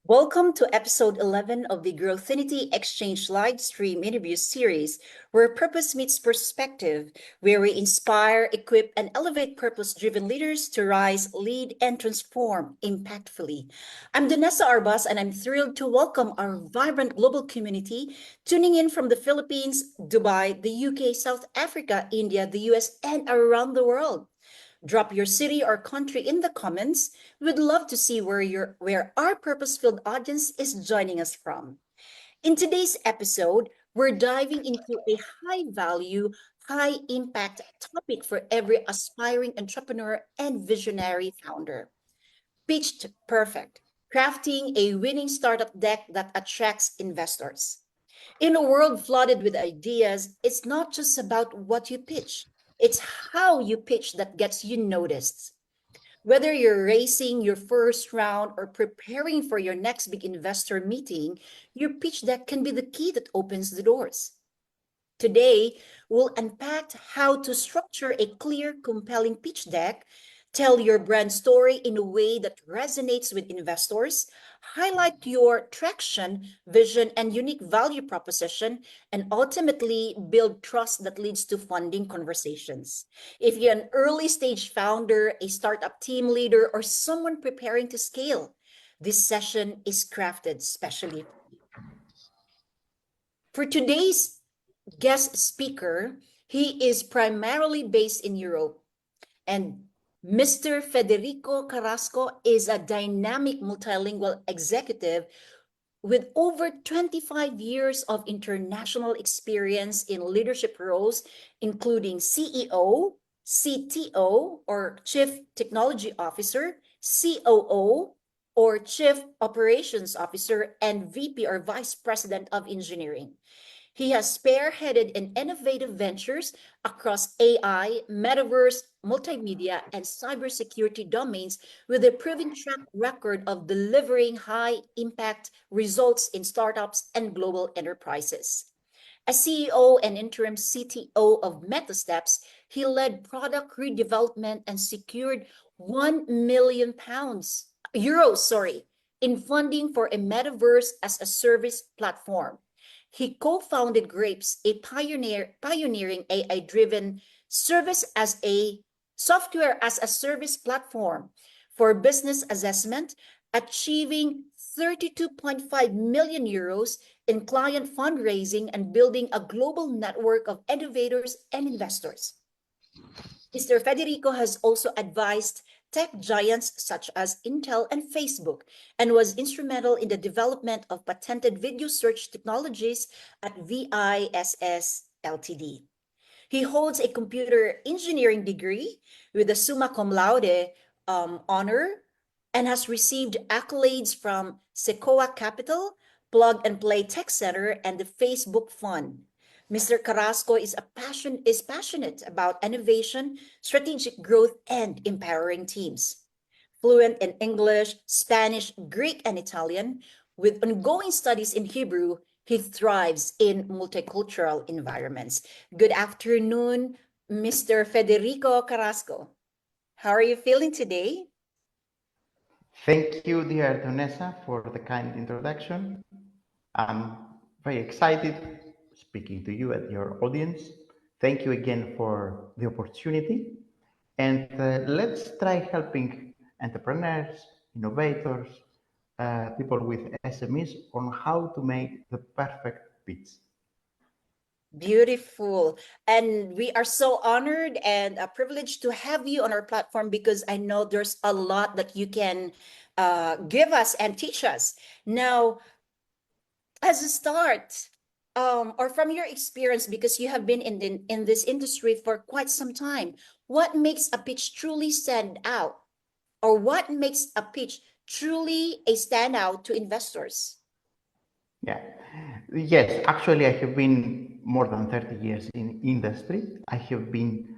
Welcome to episode 11 of the Growthinity Exchange live stream interview series, where purpose meets perspective, where we inspire, equip, and elevate purpose-driven leaders to rise, lead, and transform impactfully. I'm Danessa Arbas, and I'm thrilled to welcome our vibrant global community tuning in from the Philippines, Dubai, the UK, South Africa, India, the US, and around the world. Drop your city or country in the comments. We'd love to see where our purpose-filled audience is joining us from. In today's episode, we're diving into a high-value, high-impact topic for every aspiring entrepreneur and visionary founder. Pitched Perfect, crafting a winning startup deck that attracts investors. In a world flooded with ideas, it's not just about what you pitch, it's how you pitch that gets you noticed. Whether you're racing your first round or preparing for your next big investor meeting, your pitch deck can be the key that opens the doors. Today, we'll unpack how to structure a clear, compelling pitch deck, tell your brand story in a way that resonates with investors, highlight your traction, vision, and unique value proposition, and ultimately build trust that leads to funding conversations. If you're an early stage founder, a startup team leader, or someone preparing to scale, this session is crafted specially for today's guest speaker. He is primarily based in Europe, and Mr. Federico Carrasco is a dynamic multilingual executive with over 25 years of international experience in leadership roles, including CEO, CTO, or Chief Technology Officer, COO, or Chief Operations Officer, and VP or Vice President of Engineering. He has spearheaded in innovative ventures across AI, metaverse, multimedia, and cybersecurity domains with a proven track record of delivering high impact results in startups and global enterprises. As CEO and interim CTO of MetaSteps, he led product redevelopment and secured 1 million euros, in funding for a metaverse as a service platform. He co-founded Grapes, a pioneering AI-driven service as a software as a service platform for business assessment, achieving 32.5 million euros in client fundraising and building a global network of innovators and investors. Mr. Federico has also advised tech giants such as Intel and Facebook, and was instrumental in the development of patented video search technologies at VISS Ltd. He holds a computer engineering degree with a summa cum laude honor, and has received accolades from Sequoia Capital, Plug and Play Tech Center, and the Facebook Fund. Mr. Carrasco is passionate about innovation, strategic growth, and empowering teams. Fluent in English, Spanish, Greek, and Italian, with ongoing studies in Hebrew, he thrives in multicultural environments. Good afternoon, Mr. Federico Carrasco. How are you feeling today? Thank you, dear Donessa, for the kind introduction. I'm very excited speaking to you and your audience. Thank you again for the opportunity. And let's try helping entrepreneurs, innovators, people with SMEs on how to make the perfect pitch. Beautiful. And we are so honored and privileged to have you on our platform, because I know there's a lot that you can give us and teach us. Now, as a start, or from your experience, because you have been in this industry for quite some time, what makes a pitch truly stand out, or what makes a pitch truly a standout to investors? Yeah. Yes, actually, I have been more than 30 years in industry. I have been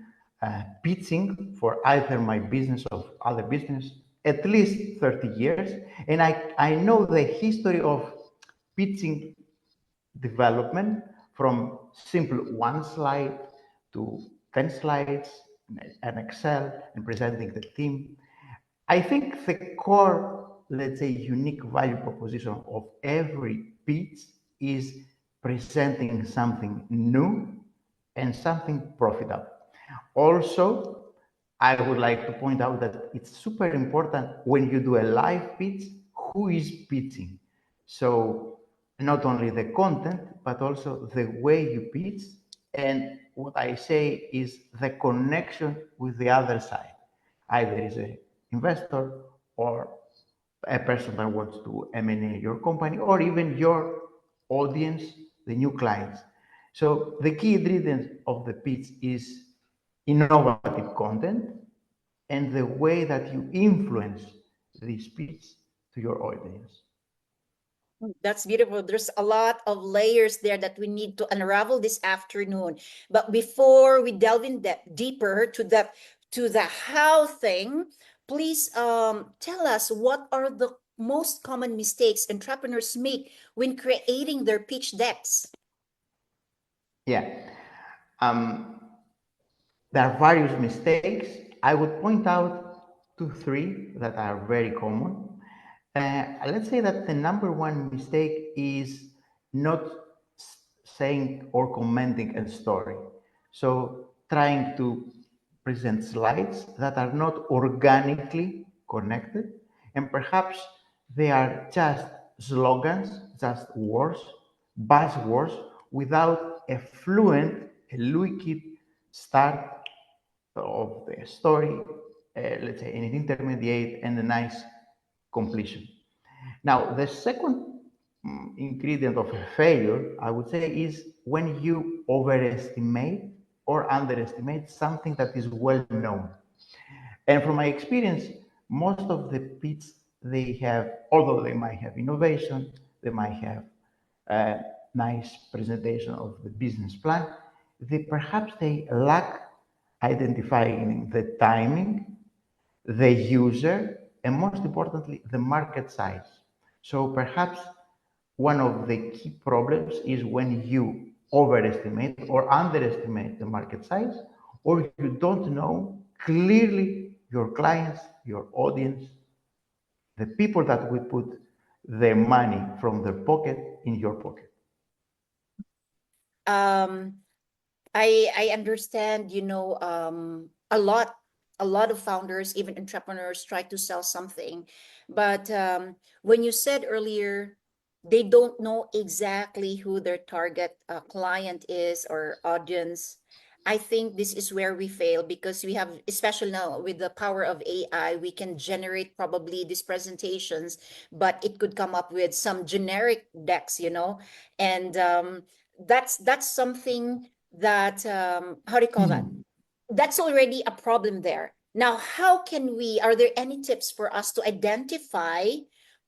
pitching for either my business or other business at least 30 years. And I know the history of pitching development from simple one slide to 10 slides and Excel and presenting the team. I think the core let's say, unique value proposition of every pitch is presenting something new and something profitable. Also, I would like to point out that it's super important when you do a live pitch, who is pitching. So not only the content, but also the way you pitch. And what I say is the connection with the other side. Either is an investor or a person that wants to M&A your company or even your audience, the new clients. So the key ingredient of the pitch is innovative content and the way that you influence this pitch to your audience. That's beautiful. There's a lot of layers there that we need to unravel this afternoon. But before we delve in deeper to the how thing, please tell us what are the most common mistakes entrepreneurs make when creating their pitch decks. Yeah. Um, there are various mistakes. I would point out two, three that are very common. Let's say that the number one mistake is not saying or commenting a story. So trying to present slides that are not organically connected, and perhaps they are just slogans, just words, buzzwords, without a fluent, a liquid start of the story, let's say an intermediate and a nice completion. Now, the second ingredient of a failure, I would say, is when you overestimate or underestimate something that is well known. And from my experience, most of the pits they have, although they might have innovation, they might have a nice presentation of the business plan, they perhaps they lack identifying the timing, the user, and most importantly, the market size. So perhaps one of the key problems is when you overestimate or underestimate the market size, or you don't know clearly your clients, your audience, the people that will put their money from their pocket in your pocket. Um, I understand, a lot of founders, even entrepreneurs, try to sell something, but when you said earlier they don't know exactly who their target client is or audience, I think this is where we fail because we have, especially now with the power of AI, we can generate probably these presentations, but it could come up with some generic decks, and that's something that how do you call that, that's already a problem there. Now how can we, are there any tips for us to identify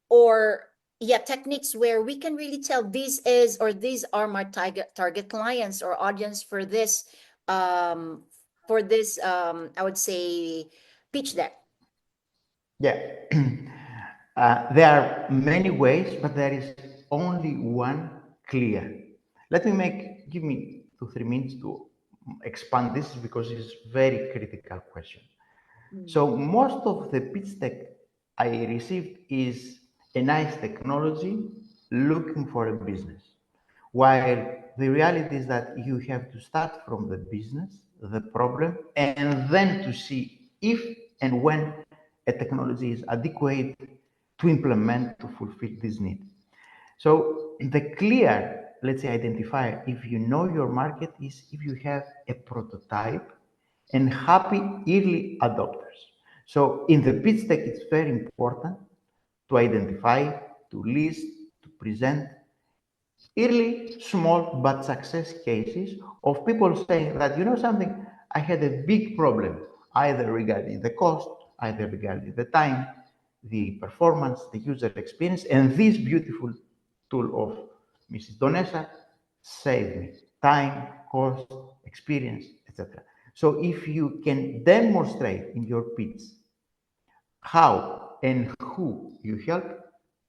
or yeah, techniques where we can really tell this is or these are my target clients or audience um for this I would say pitch deck. Yeah. There are many ways, but there is only one clear. Let me give me 2, 3 minutes to expand this because it's very critical question. Mm. So most of the pitch deck I received is a nice technology looking for a business. While the reality is that you have to start from the business, the problem, and then to see if and when a technology is adequate to implement to fulfill this need. So the clear, let's say, identifier, if you know your market, is if you have a prototype and happy early adopters. So in the pitch deck, it's very important to identify, to list, to present early, small, but success cases of people saying that, you know something, I had a big problem, either regarding the cost, either regarding the time, the performance, the user experience, and this beautiful tool of Mrs. Donesa saved me time, cost, experience, etc. So if you can demonstrate in your pitch how and who you help.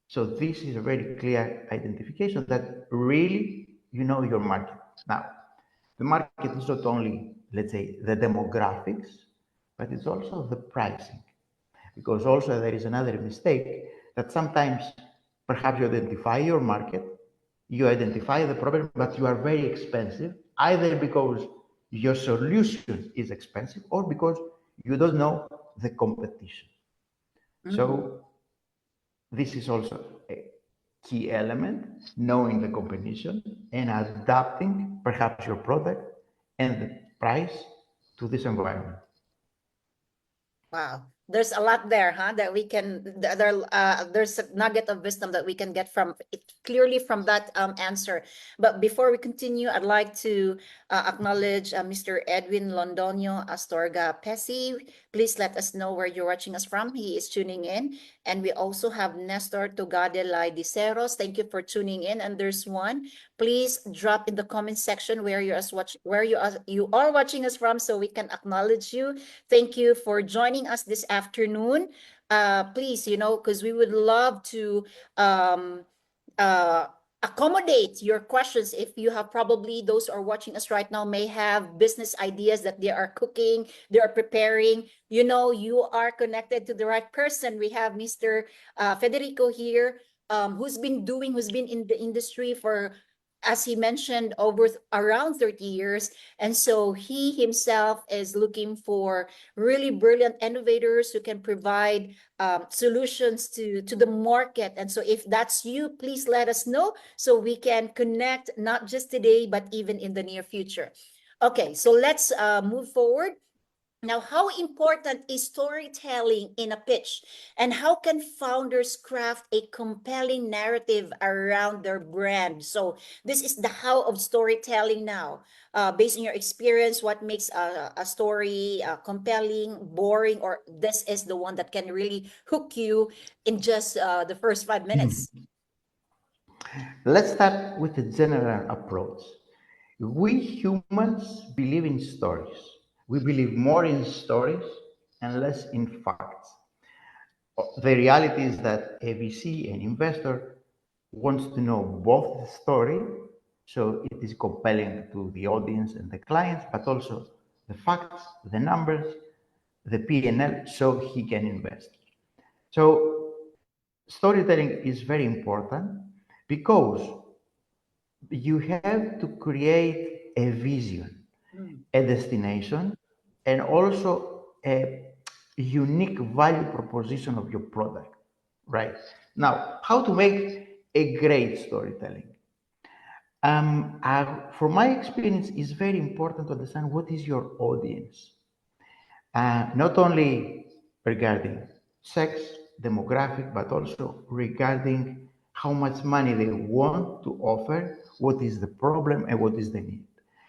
So this is a very clear identification that really you know your market. Now, the market is not only, let's say, the demographics, but it's also the pricing. Because also there is another mistake that sometimes perhaps you identify your market, you identify the problem, but you are very expensive, either because your solution is expensive or because you don't know the competition. Mhm. So this is also a key element, knowing the competition and adapting perhaps your product and the price to this environment. Wow. There's a lot there, huh? That we can there's a nugget of wisdom that we can get from it clearly from that answer. But before we continue, I'd like to acknowledge Mr. Edwin Londonio Astorga Pesi. Please let us know where you're watching us from. He is tuning in. And we also have Nestor Togadelay Diceros. Thank you for tuning in. And there's one. Please drop in the comment section where you are watching us from so we can acknowledge you. Thank you for joining us this afternoon. Please, because we would love to um, uh, accommodate your questions. If you have probably those who are watching us right now may have business ideas that they are cooking, they are preparing. You are connected to the right person. We have Mr. Federico here, who's been in the industry for, as he mentioned, over around 30 years. And so he himself is looking for really brilliant innovators who can provide solutions to the market. And so if that's you, please let us know so we can connect not just today, but even in the near future. Okay, so let's move forward. Now, how important is storytelling in a pitch? And how can founders craft a compelling narrative around their brand? So, this is the how of storytelling now. Based on your experience, what makes a story compelling, boring, or this is the one that can really hook you in just the first 5 minutes? Let's start with a general approach. We humans believe in stories. We believe more in stories and less in facts. The reality is that a VC, an investor, wants to know both the story, so it is compelling to the audience and the clients, but also the facts, the numbers, the P&L, so he can invest. So storytelling is very important because you have to create a vision, Mm. a destination, and also a unique value proposition of your product, right? Now, how to make a great storytelling? From my experience, it's very important to understand what is your audience, not only regarding sex, demographic, but also regarding how much money they want to offer, what is the problem, and what is the need.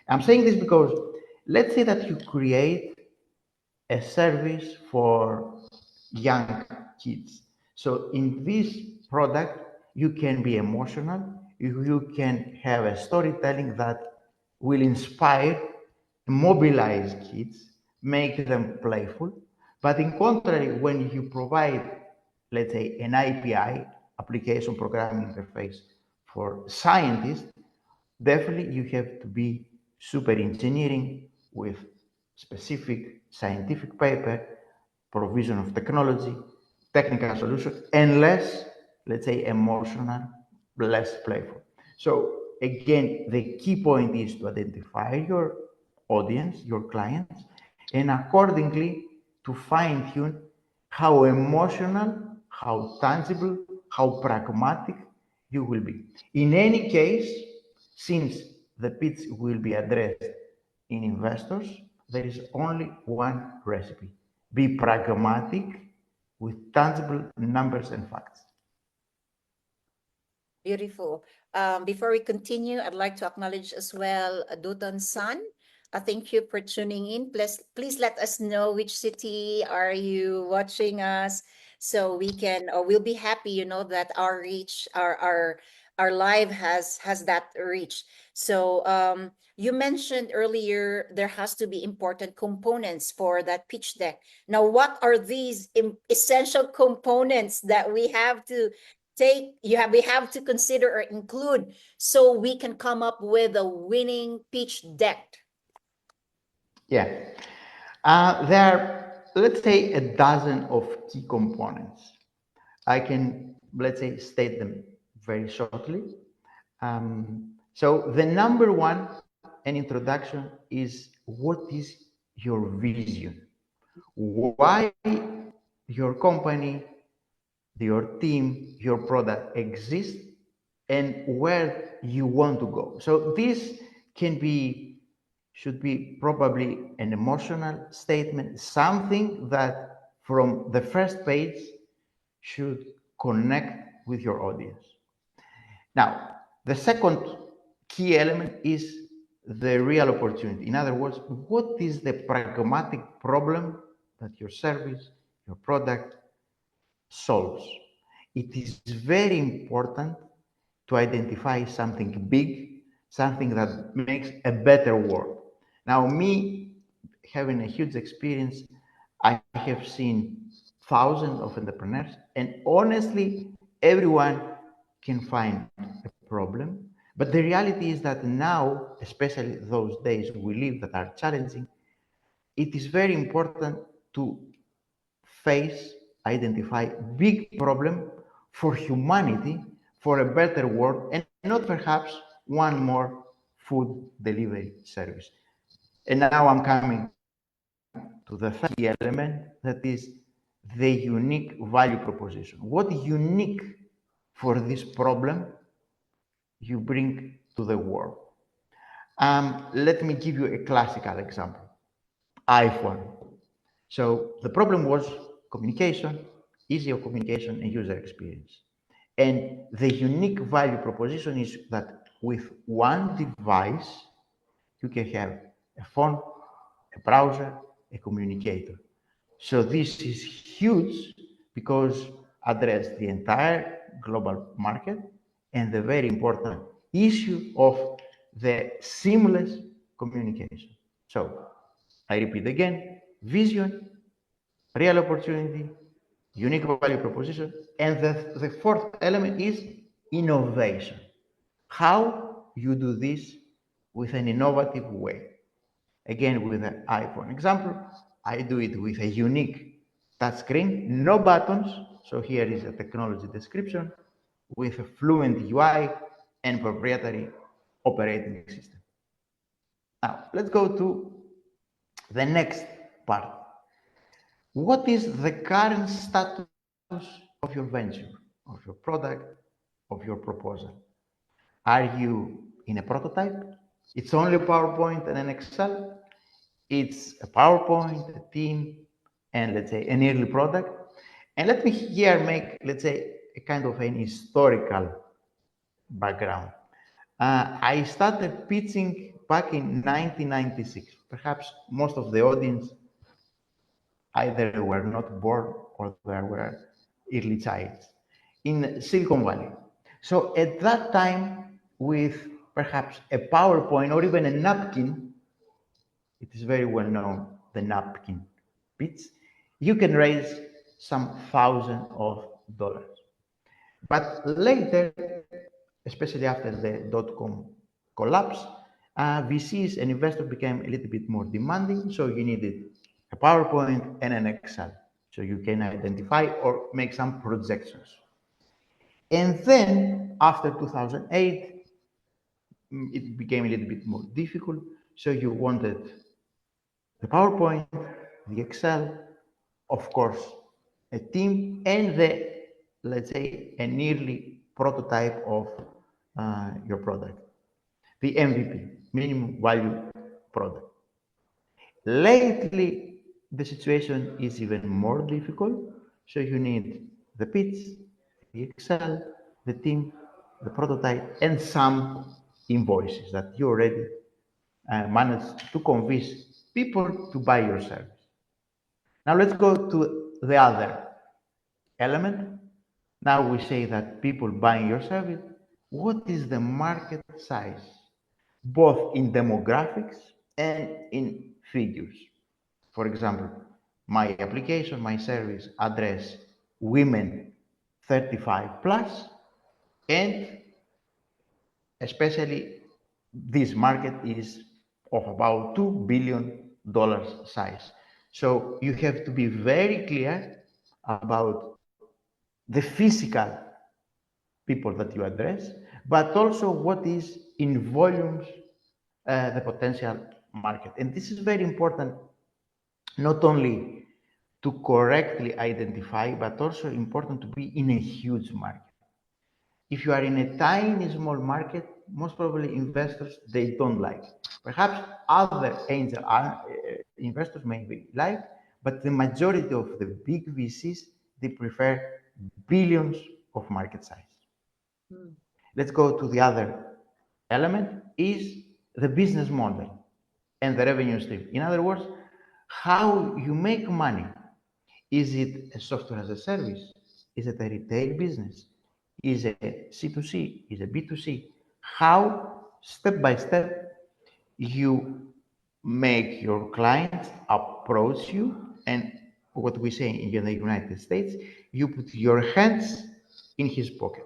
I'm saying this because let's say that you create a service for young kids. So in this product, you can be emotional, you can have a storytelling that will inspire, mobilize kids, make them playful. But in contrary, when you provide, let's say, an API, application programming interface for scientists, definitely you have to be super engineering with specific scientific paper, provision of technology, technical solution, and less, let's say, emotional, less playful. So again, the key point is to identify your audience, your clients, and accordingly to fine tune how emotional, how tangible, how pragmatic you will be. In any case, since the pitch will be addressed in investors, there is only one recipe. Be pragmatic with tangible numbers and facts. Beautiful. Before we continue, I'd like to acknowledge as well Dutan San. Thank you for tuning in. Please let us know which city are you watching us, so we can, or we'll be happy, that our reach, our live has that reach. So you mentioned earlier there has to be important components for that pitch deck. Now, what are these essential components that we have to consider or include so we can come up with a winning pitch deck? Yeah. There are, let's say, a dozen of key components. I can let's say, state them very shortly. So the number one, an introduction, is what is your vision? Why your company, your team, your product exists, and where you want to go. So this can be, should be probably an emotional statement, something that from the first page should connect with your audience. Now, the second key element is the real opportunity. In other words, what is the pragmatic problem that your service, your product solves? It is very important to identify something big, something that makes a better world. Now, me having a huge experience, I have seen thousands of entrepreneurs, and honestly, everyone can find a problem. But the reality is that now, especially those days we live that are challenging, it is very important to face, identify big problem for humanity, for a better world, and not perhaps one more food delivery service. And now I'm coming to the third key element, that is the unique value proposition. What unique for this problem you bring to the world? Let me give you a classical example. iPhone. So the problem was communication, ease of communication, and user experience. And the unique value proposition is that with one device, you can have a phone, a browser, a communicator. So this is huge because address the entire global market and the very important issue of the seamless communication. So I repeat again, vision, real opportunity, unique value proposition, and the fourth element is innovation. How you do this with an innovative way. Again, with an iPhone example, I do it with a unique touchscreen, no buttons. So here is a technology description with a fluent UI and proprietary operating system. Now, let's go to the next part. What is the current status of your venture, of your product, of your proposal? Are you in a prototype? It's only a PowerPoint and an Excel. It's a PowerPoint, a team, and let's say an early product. And let me here make, let's say, a kind of an historical background. I started pitching back in 1996. Perhaps most of the audience either were not born or they were early childs in Silicon Valley. So at that time, with perhaps a PowerPoint or even a napkin, it is very well known, the napkin pitch, you can raise some thousand of dollars. But later, especially after the dot-com collapse, VCs and investors became a little bit more demanding, so you needed a PowerPoint and an Excel, so you can identify or make some projections. And then, after 2008, it became a little bit more difficult, so you wanted the PowerPoint, the Excel, of course, a team, and the, let's say, an early prototype of your product, the MVP, minimum value product. Lately, the situation is even more difficult, so you need the pitch, the Excel, the team, the prototype, and some invoices that you already managed to convince people to buy your service. Now let's go to the other element. Now we say that people buying your service, what is the market size, both in demographics and in figures? For example, my application, my service address women 35 plus, and especially this market is of about $2 billion size. So you have to be very clear about the physical people that you address, but also what is in volumes the potential market. And this is very important, not only to correctly identify, but also important to be in a huge market. If you are in a tiny, small market, most probably investors, they don't like. Perhaps other angel investors may like, but the majority of the big VCs, they prefer billions of market size. Mm. Let's go to the other element is the business model and the revenue stream. In other words, how you make money. Is it a software as a service? Is it a retail business? Is it C2C? Is it B2C? How, step by step, you make your clients approach you, and what we say in the United States, you put your hands in his pocket.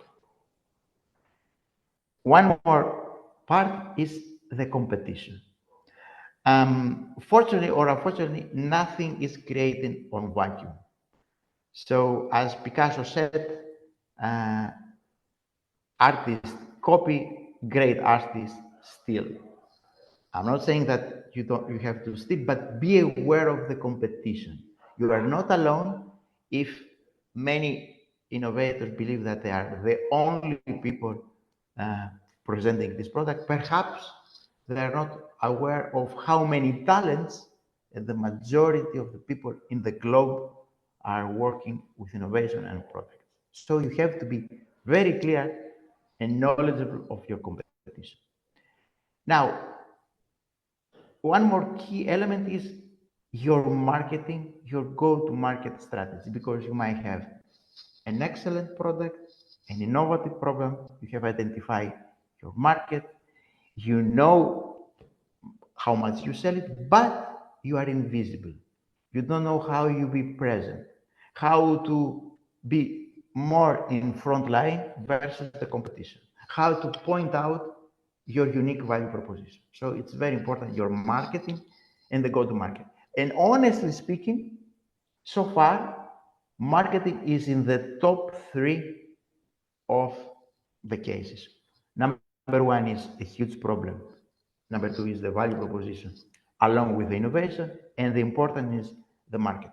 One more part is the competition. Fortunately or unfortunately, nothing is created on vacuum. So, as Picasso said, uh, artists copy, great artists steal. I'm not saying that you have to steal, but be aware of the competition. You are not alone. If many innovators believe that they are the only people uh, presenting this product, perhaps they are not aware of how many talents and the majority of the people in the globe are working with innovation and products. So you have to be very clear and knowledgeable of your competition. Now, one more key element is your marketing, your go-to-market strategy, because you might have an excellent product, an innovative problem, you have identified your market, you know how much you sell it, but you are invisible. You don't know how you be present, how to be more in front line versus the competition, how to point out your unique value proposition. So it's very important, your marketing and the go-to-market. And honestly speaking, so far, marketing is in the top 3 of the cases. Number 1 is a huge problem. Number 2 is the value proposition, along with the innovation, and the important is the marketing.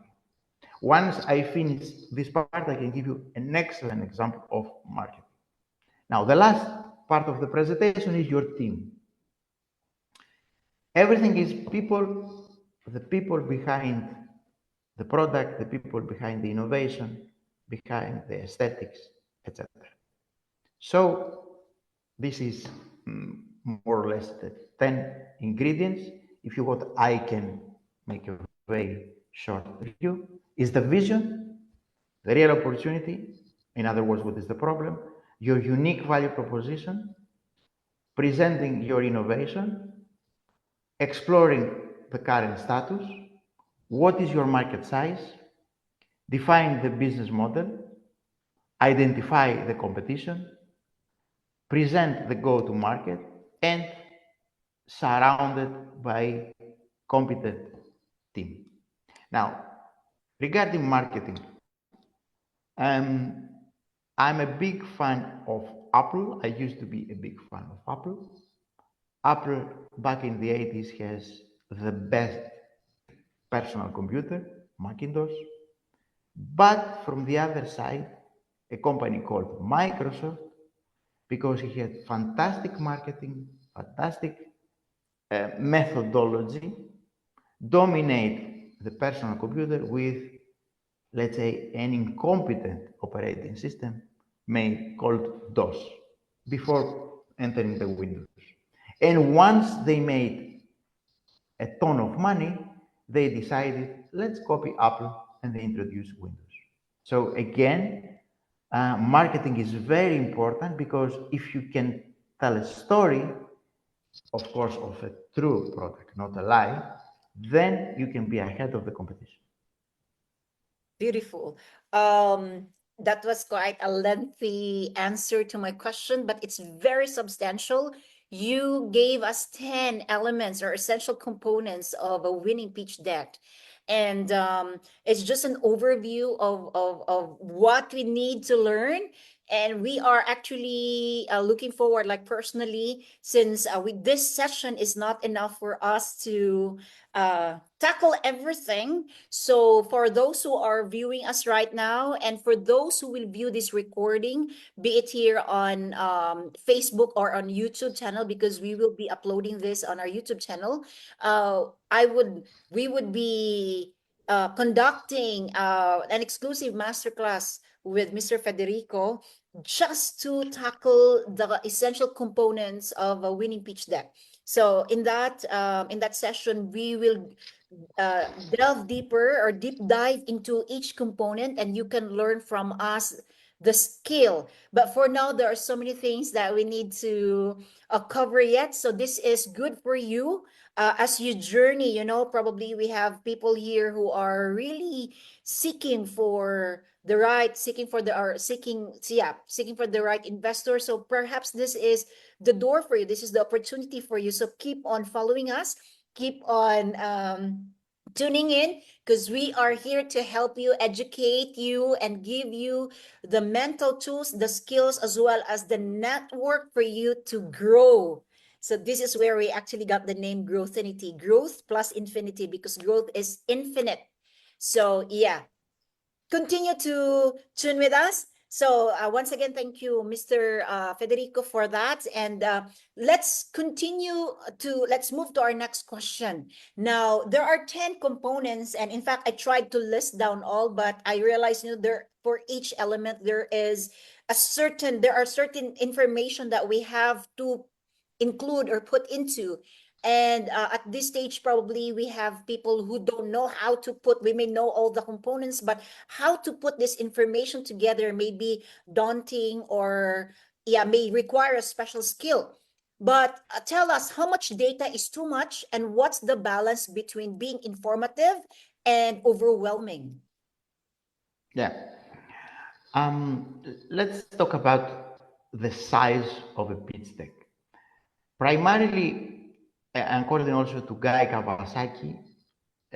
Once I finish this part, I can give you an excellent example of marketing. Now, the last part of the presentation is your team. Everything is people, the people behind the product, the people behind the innovation, behind the aesthetics, etc. So this is more or less the 10 ingredients. If you want, I can make a very short review. Is the vision, the real opportunity, in other words, what is the problem, your unique value proposition, presenting your innovation, exploring the current status, what is your market size, define the business model, identify the competition, present the go-to-market, and surrounded by competent team. Now, regarding marketing, um, I'm a big fan of Apple. I used to be a big fan of Apple. Apple back in the 80s has the best personal computer, Macintosh. But from the other side, a company called Microsoft, because he had fantastic marketing, fantastic methodology, dominate the personal computer with, let's say, an incompetent operating system made called DOS before entering the Windows. And once they made a ton of money, they decided, let's copy Apple, and they introduced Windows. So again, marketing is very important, because if you can tell a story, of course, of a true product, not a lie, then you can be ahead of the competition. Beautiful. That was quite a lengthy answer to my question, but it's very substantial. You gave us 10 elements or essential components of a winning pitch deck. And it's just an overview of what we need to learn And we are actually looking forward, like personally, since this session is not enough for us to tackle everything. So for those who are viewing us right now, and for those who will view this recording, be it here on Facebook or on YouTube channel, because we will be uploading this on our YouTube channel. I would We would be conducting an exclusive masterclass with Mr. Federico, just to tackle the essential components of a winning pitch deck. So in that session, we will delve deeper or deep dive into each component, and you can learn from us the skill. But for now, there are so many things that we need to cover yet. So this is good for you as you journey. Probably we have people here who are really seeking for the right, seeking for the or seeking yeah, seeking for the right investor. So perhaps this is the door for you. This is the opportunity for you. So keep on following us. Keep on tuning in, because we are here to help you, educate you, and give you the mental tools, the skills, as well as the network for you to grow. So this is where we actually got the name Growthinity, growth plus infinity, because growth is infinite. So yeah, continue to tune with us. So once again, thank you, Mr. Federico, for that. And let's move to our next question. Now, there are 10 components. And in fact, I tried to list down all, but I realized, there for each element, there are certain information that we have to include or put into. And at this stage, probably we have people who don't know how to put, we may know all the components, but how to put this information together may be daunting, or yeah, may require a special skill. But tell us, how much data is too much, and what's the balance between being informative and overwhelming? Yeah. Let's talk about the size of a pitch deck. Primarily, according also to Guy Kawasaki,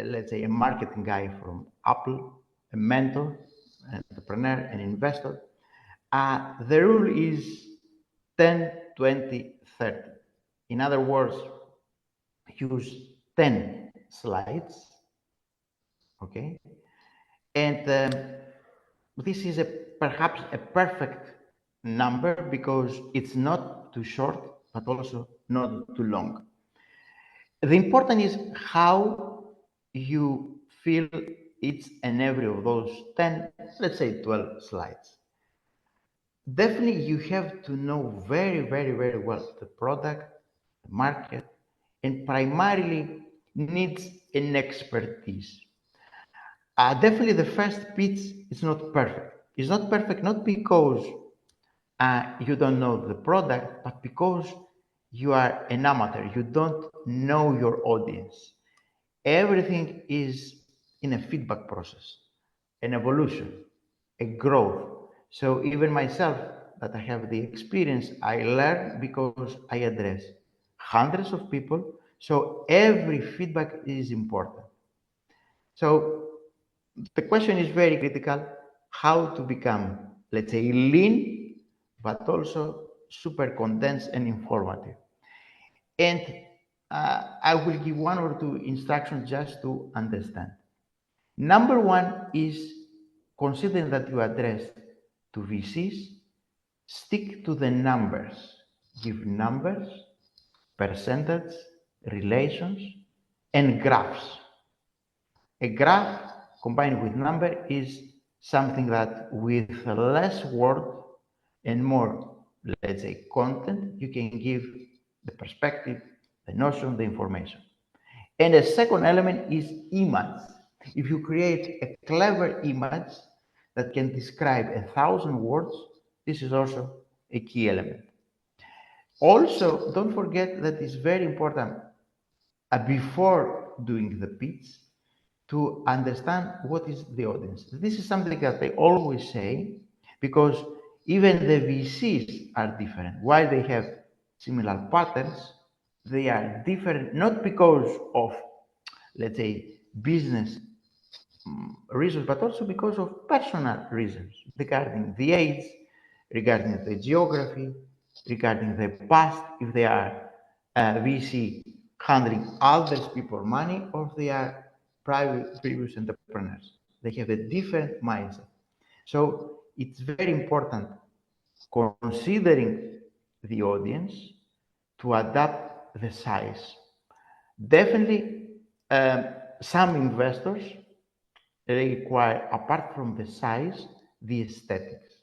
let's say a marketing guy from Apple, a mentor, an entrepreneur, an investor, the rule is 10, 20, 30. In other words, use 10 slides, okay? And this is perhaps a perfect number because it's not too short, but also not too long. The important is how you fill each and every of those 10, let's say 12 slides. Definitely, you have to know very, very, very well the product, the market, and primarily needs an expertise. Definitely, the first pitch is not perfect. It's not perfect not because you don't know the product, but because you are an amateur. You don't know your audience. Everything is in a feedback process, an evolution, a growth. So even myself, that I have the experience, I learn because I address hundreds of people. So every feedback is important. So the question is very critical, how to become, let's say, lean, but also super condensed and informative. And I will give one or two instructions just to understand. Number one is considering that you address to VCs, stick to the numbers. Give numbers, percentage, relations, and graphs. A graph combined with number is something that with less word and more, let's say, content, you can give the perspective, the notion, the information. And the second element is image. If you create a clever image that can describe 1,000 words, this is also a key element. Also, don't forget that it's very important before doing the pitch to understand what is the audience. This is something that I always say because even the VCs are different. While they have similar patterns, they are different not because of, let's say, business reasons, but also because of personal reasons regarding the age, regarding the geography, regarding the past, if they are VC handling others people money, or if they are private previous entrepreneurs. They have a different mindset. So it's very important considering the audience to adapt the size. Definitely, some investors require, apart from the size, the aesthetics.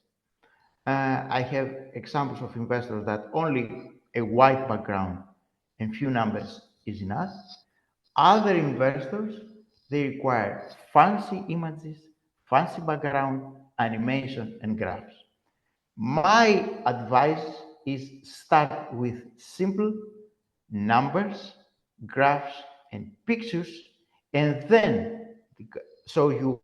I have examples of investors that only a white background and few numbers is enough. Other investors, they require fancy images, fancy background, animation, and graphs. My advice is start with simple numbers, graphs, and pictures, and then so you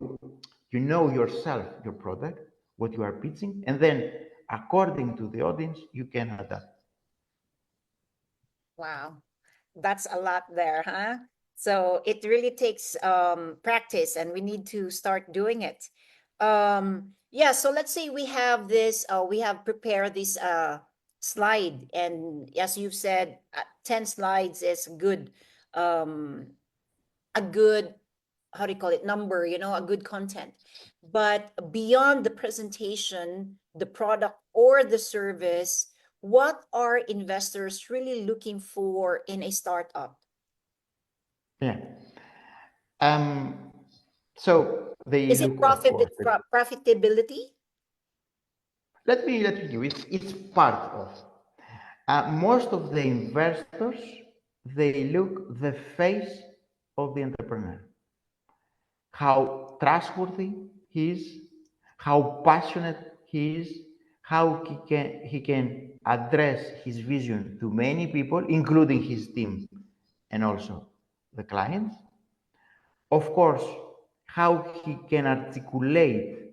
know yourself, your product, what you are pitching, and then according to the audience, you can adapt. Wow, that's a lot there, huh? So it really takes practice, and we need to start doing it. Yeah, so let's say we have this, we have prepared this slide, and as you've said, 10 slides is good, um, a good, how do you call it, number, a good content. But beyond the presentation, the product or the service, what are investors really looking for in a startup? Yeah. Um, so they Is it look, of course. profitability? Let me give it's part of. Most of the investors they look the face of the entrepreneur, how trustworthy he is, how passionate he is, how he can address his vision to many people, including his team and also the clients. Of course, how he can articulate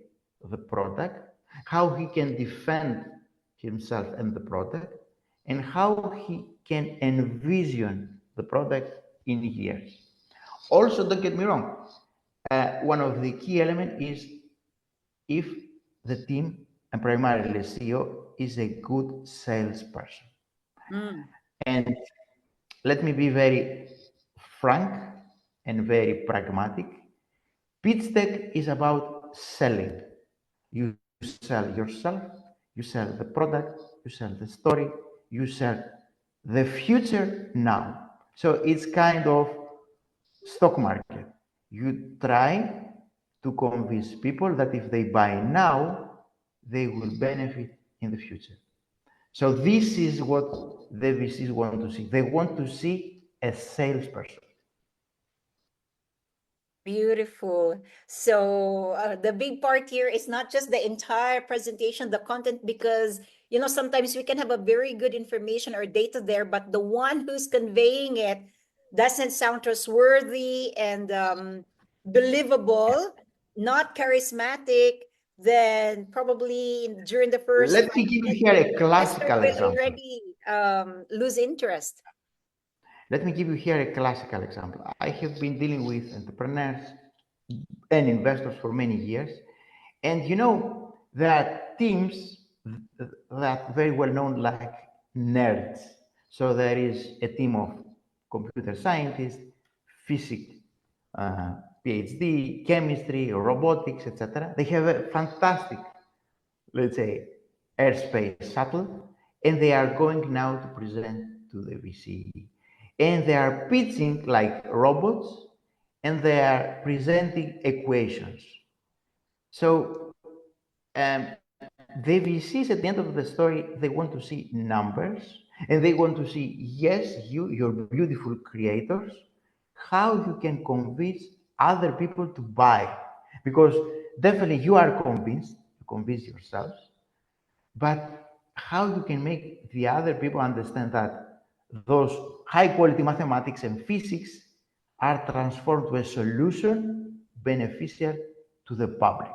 the product, how he can defend himself and the product, and how he can envision the product in years. Also, don't get me wrong, one of the key elements is if the team and primarily CEO is a good salesperson. Mm, And let me be very frank and very pragmatic. Pitch deck is about selling. You sell yourself, you sell the product, you sell the story, you sell the future now. So it's kind of stock market. You try to convince people that if they buy now, they will benefit in the future. So this is what the VCs want to see. They want to see a salesperson. beautiful. So the big part here is not just the entire presentation, the content, because sometimes we can have a very good information or data there, but the one who's conveying it doesn't sound trustworthy and believable, not charismatic. Then probably during the first Let me five give you minutes, here a investor classical will example. already lose interest. Let me give you here a classical example. I have been dealing with entrepreneurs and investors for many years. And there are teams that very well known like nerds. So there is a team of computer scientists, physics, uh, PhD, chemistry, robotics, etc. They have a fantastic, let's say, airspace shuttle, and they are going now to present to the VC. And they are pitching like robots, and they are presenting equations. So the VCs at the end of the story, they want to see numbers, and they want to see, yes, your beautiful creators, how you can convince other people to buy. Because definitely you are convinced, you convince yourselves, but how you can make the other people understand that those high quality mathematics and physics are transformed to a solution beneficial to the public.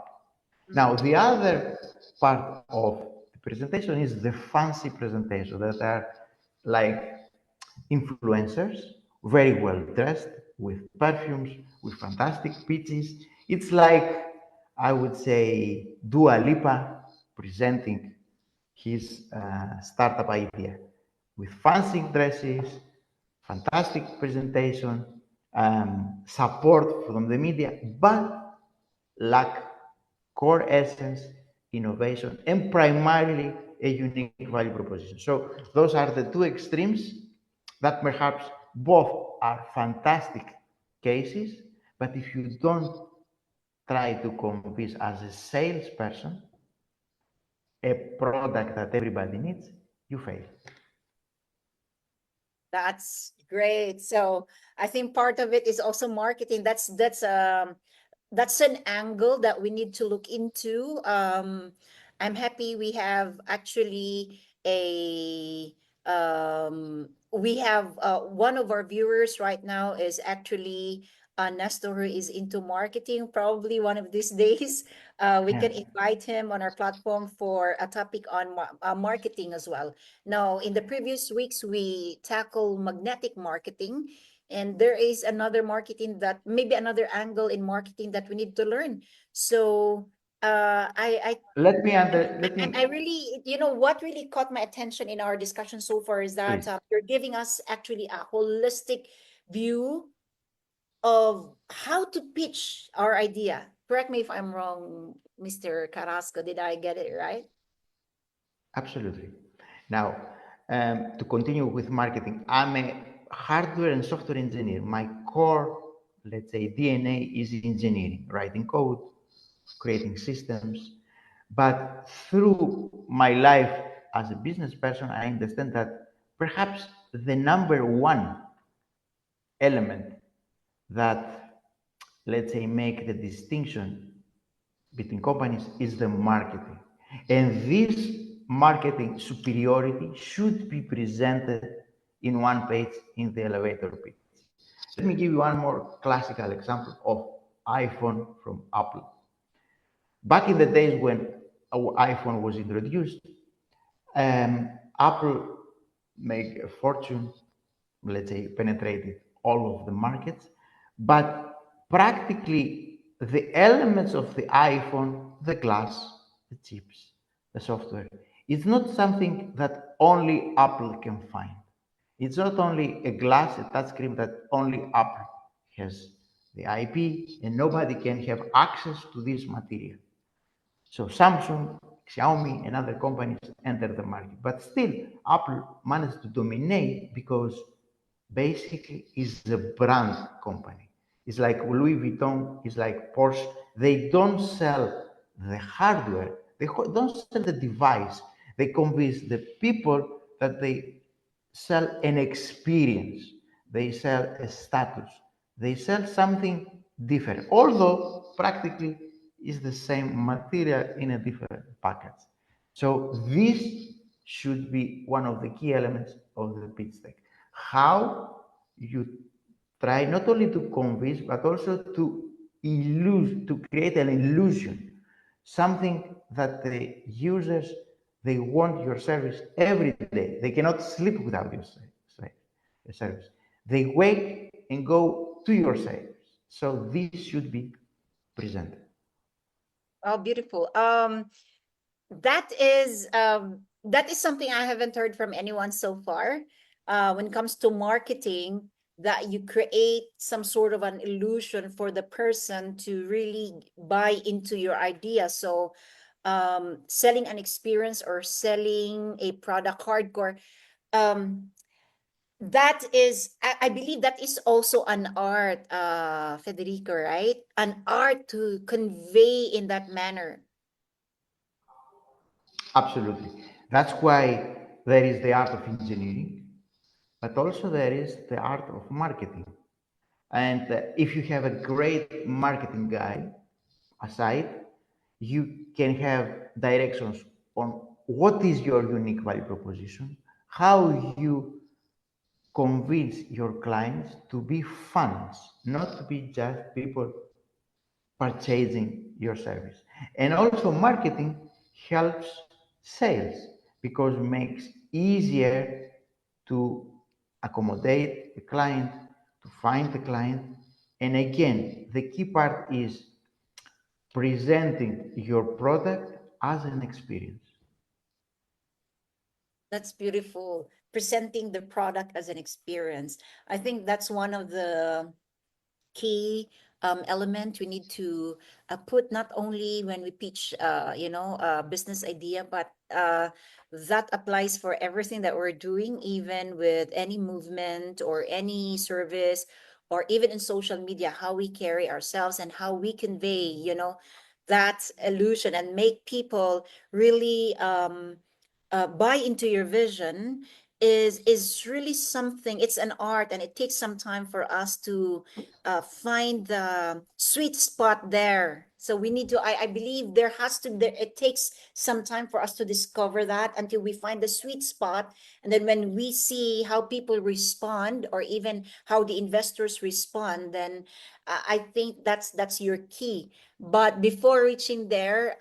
Now, the other part of the presentation is the fancy presentation that are like influencers, very well dressed, with perfumes, with fantastic pitches. It's like, I would say, Dua Lipa presenting. his startup idea with fancy dresses, fantastic presentation, support from the media, but lack core essence, innovation, and primarily a unique value proposition. So those are the two extremes that perhaps both are fantastic cases, but if you don't try to convince as a salesperson a product that everybody needs, you fail. That's great. So I think part of it is also marketing. That's an angle that we need to look into. I'm happy we have actually a we have one of our viewers right now is actually Nestor, who is into marketing. Probably one of these days, we Yeah. can invite him on our platform for a topic on marketing as well. Now, in the previous weeks, we tackle magnetic marketing, and there is another marketing that maybe another angle in marketing that we need to learn. So, Let me under let I me really, what really caught my attention in our discussion so far is that please. you're giving us actually a holistic view of how to pitch our idea. Correct me if I'm wrong, Mr. Carrasco. Did I get it right? Absolutely. Now, to continue with marketing, I'm a hardware and software engineer. My core, let's say, DNA is engineering, writing code, creating systems. But through my life as a business person, I understand that perhaps the number one element that, let's say, make the distinction between companies is the marketing. And this marketing superiority should be presented in one page in the elevator pitch. Let me give you one more classical example of iPhone from Apple. Back in the days when our iPhone was introduced, Apple made a fortune, let's say, penetrated all of the markets, but practically the elements of the iPhone, the glass, the chips, the software, it's not something that only Apple can find. It's not only a glass, a touchscreen that only Apple has the IP, and nobody can have access to this material. So Samsung, Xiaomi, and other companies entered the market. But still, Apple managed to dominate because basically it's a brand company. It's like Louis Vuitton, it's like Porsche. They don't sell the hardware, they don't sell the device. They convince the people that they sell an experience, they sell a status, they sell something different, although practically is the same material in a different package. So this should be one of the key elements of the pitch deck. How you try not only to convince but also to to create an illusion, something that the users, they want your service every day. They cannot sleep without your service. They wake and go to your service. So this should be presented. Oh, beautiful. That is something I haven't heard from anyone so far. When it comes to marketing, that you create some sort of an illusion for the person to really buy into your idea. So, selling an experience or selling a product hardcore, um, that is, I believe that is also an art, Federico, right? An art to convey in that manner. Absolutely. That's why there is the art of engineering, but also there is the art of marketing. And if you have a great marketing guy aside, you can have directions on what is your unique value proposition, how you convince your clients to be fans, not to be just people purchasing your service. And also marketing helps sales because it makes easier to accommodate the client, to find the client. And again, the key part is presenting your product as an experience. That's beautiful. Presenting the product as an experience. I think that's one of the key element we need to put not only when we pitch a business idea, but that applies for everything that we're doing, even with any movement or any service, or even in social media, how we carry ourselves and how we convey that illusion and make people really buy into your vision is really something. It's an art, and it takes some time for us to find the sweet spot there. So we need to, I believe there has to there it takes some time for us to discover that until we find the sweet spot. And then when we see how people respond, or even how the investors respond, then I think that's your key. But before reaching there,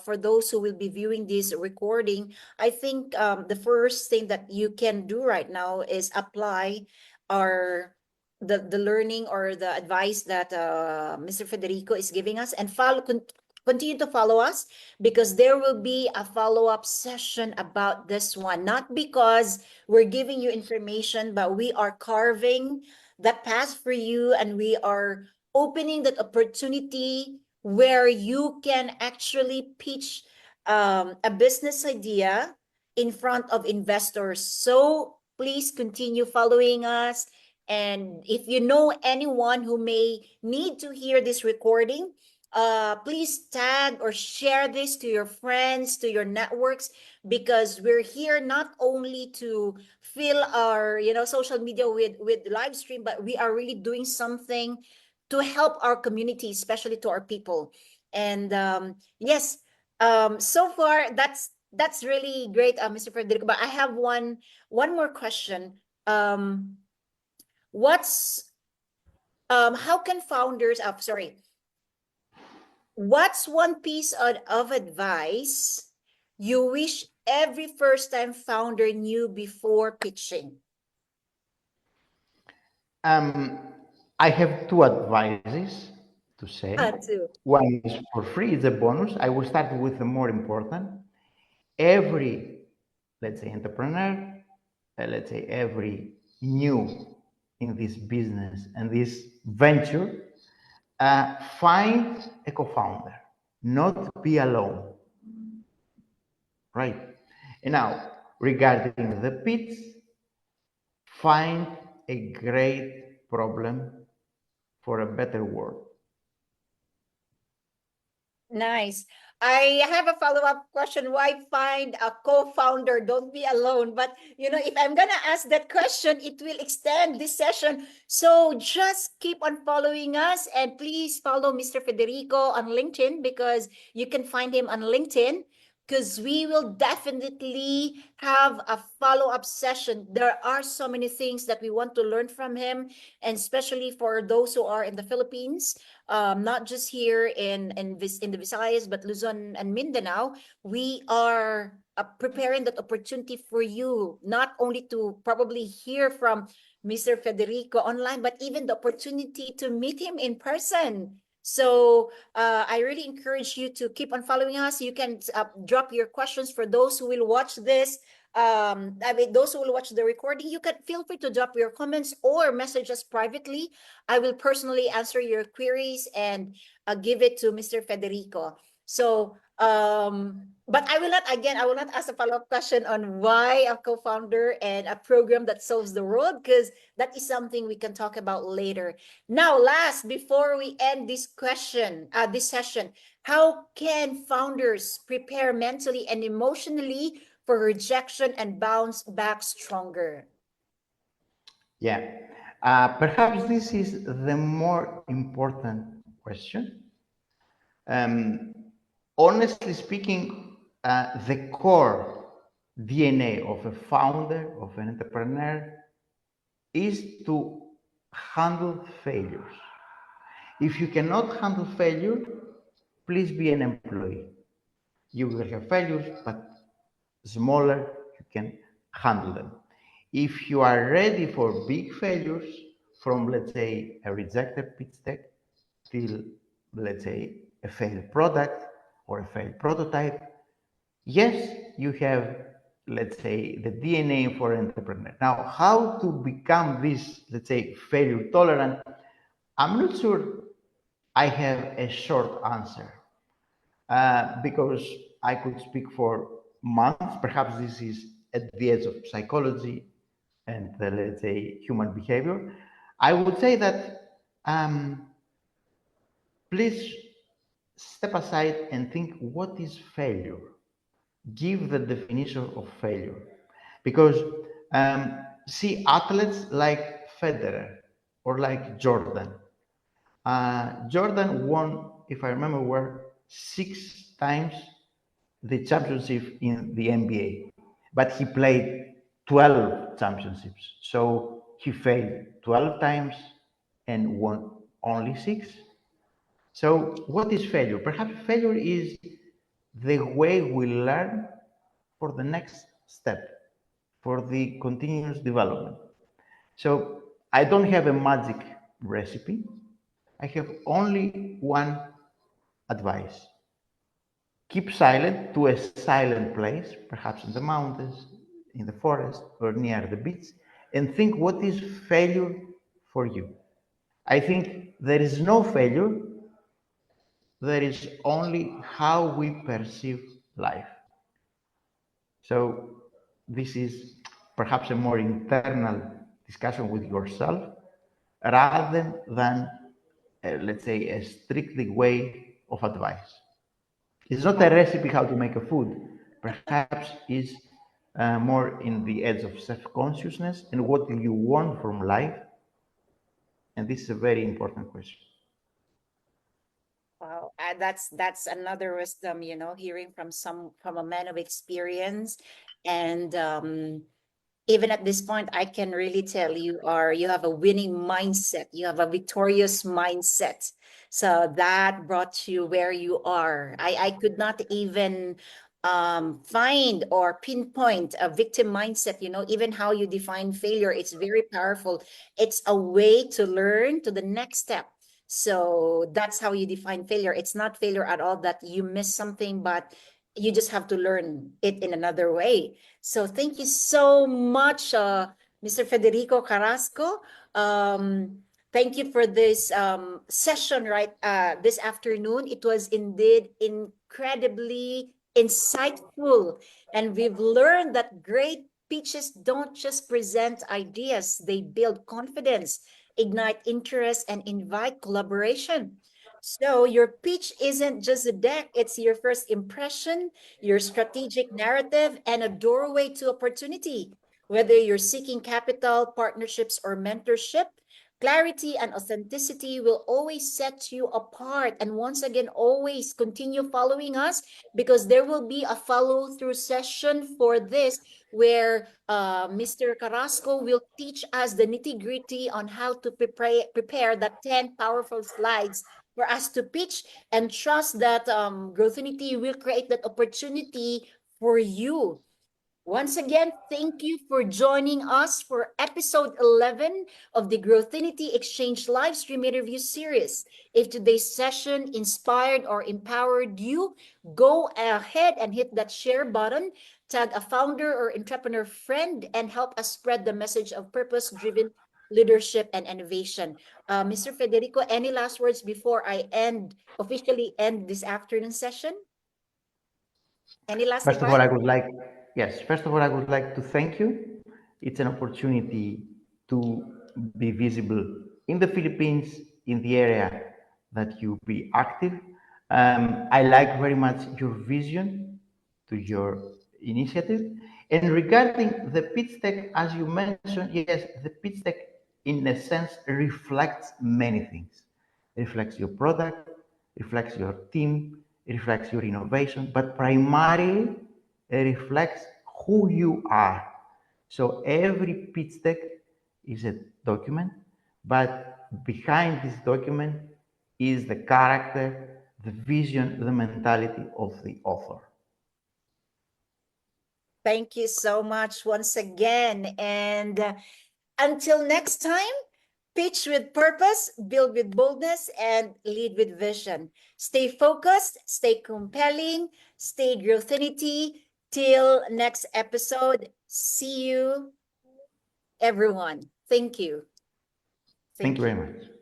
for those who will be viewing this recording, I think the first thing that you can do right now is apply our the learning or the advice that Mr. Federico is giving us, and continue to follow us, because there will be a follow-up session about this one. Not because we're giving you information, but we are carving that path for you, and we are opening that opportunity where you can actually pitch a business idea in front of investors. So please continue following us. And if you know anyone who may need to hear this recording, please tag or share this to your friends, to your networks, because we're here not only to fill our social media with live stream, but we are really doing something to help our community, especially to our people. And yes, so far that's really great, Mr. Federico. But I have one more question. What's how can founders sorry, what's one piece of advice you wish every first time founder knew before pitching? Um, I have two advices to say. Too. One is for free, it's a bonus. I will start with the more important. Every, let's say, entrepreneur, let's say, every new in this business and this venture, find a co-founder, not be alone, right? And now, regarding the pits, find a great problem for a better world. Nice. I have a follow-up question. Why find a co-founder? Don't be alone. But if I'm gonna ask that question, it will extend this session. So just keep on following us, and please follow Mr. Federico on LinkedIn, because you can find him on LinkedIn. Because we will definitely have a follow-up session. There are so many things that we want to learn from him, and especially for those who are in the Philippines, not just here in the Visayas, but Luzon and Mindanao. We are preparing that opportunity for you, not only to probably hear from Mr. Federico online, but even the opportunity to meet him in person. So I really encourage you to keep on following us. You can drop your questions for those who will watch this. I mean, those who will watch the recording, you can feel free to drop your comments or message us privately. I will personally answer your queries and give it to Mr. Federico. So, but I will not ask a follow-up question on why a co-founder and a program that solves the world, because that is something we can talk about later. Now, last, before we end this session, how can founders prepare mentally and emotionally for rejection and bounce back stronger? Yeah. Perhaps this is the more important question. Um, Honestly speaking, the core DNA of a founder, of an entrepreneur, is to handle failures. If you cannot handle failure, please be an employee. You will have failures, but smaller, you can handle them. If you are ready for big failures, from let's say a rejected pitch deck till let's say a failed product or a failed prototype, yes, you have let's say, the DNA for entrepreneur. Now, how to become this, let's say, failure tolerant? I'm not sure I have a short answer because I could speak for months. Perhaps this is at the edge of psychology and let's say human behavior. I would say that please step aside and think what is failure. Give the definition of failure, because see athletes like Federer or like Jordan. Jordan won, if I remember well, 6 times the championship in the NBA, but he played 12 championships. So he failed 12 times and won only 6. So what is failure? Perhaps failure is the way we learn for the next step, for the continuous development. So I don't have a magic recipe. I have only one advice. Keep silent to a silent place, perhaps in the mountains, in the forest, or near the beach, and think what is failure for you. I think there is no failure, there is only how we perceive life. So this is perhaps a more internal discussion with yourself rather than, let's say, a strictly way of advice. It's not a recipe how to make a food. Perhaps is more in the edge of self-consciousness and what do you want from life. And this is a very important question. Wow, that's another wisdom, hearing from a man of experience, and even at this point, I can really tell you have a winning mindset. You have a victorious mindset. So that brought you where you are. I could not even find or pinpoint a victim mindset, even how you define failure. It's very powerful. It's a way to learn to the next step. So that's how you define failure. It's not failure at all that you miss something, but you just have to learn it in another way. So thank you so much, Mr. Federico Carrasco. Thank you for this session right this afternoon. It was indeed incredibly insightful, and we've learned that great pitches don't just present ideas; they build confidence, ignite interest, and invite collaboration. So your pitch isn't just a deck; it's your first impression, your strategic narrative, and a doorway to opportunity. Whether you're seeking capital, partnerships, or mentorship, clarity and authenticity will always set you apart. And once again, always continue following us, because there will be a follow through session for this where Mr. Carrasco will teach us the nitty gritty on how to prepare that 10 powerful slides for us to pitch, and trust that Growthinity will create that opportunity for you. Once again, thank you for joining us for episode 11 of the Growthinity Exchange live stream interview series. If today's session inspired or empowered you, go ahead and hit that share button, tag a founder or entrepreneur friend, and help us spread the message of purpose-driven leadership and innovation. Mr. Federico, any last words before I officially end this afternoon session? Any last First of all, advice? I would like, yes, first of all, I would like to thank you. It's an opportunity to be visible in the Philippines, in the area that you be active. I like very much your vision to your initiative. And regarding the pitch deck, as you mentioned, yes, the pitch deck in a sense reflects many things. It reflects your product, reflects your team, it reflects your innovation, but primarily it reflects who you are. So every pitch deck is a document, but behind this document is the character, the vision, the mentality of the author. Thank you so much once again. And until next time, pitch with purpose, build with boldness, and lead with vision. Stay focused, stay compelling, stay growthinity. Till next episode, see you, everyone. Thank you. Thank you very you. much.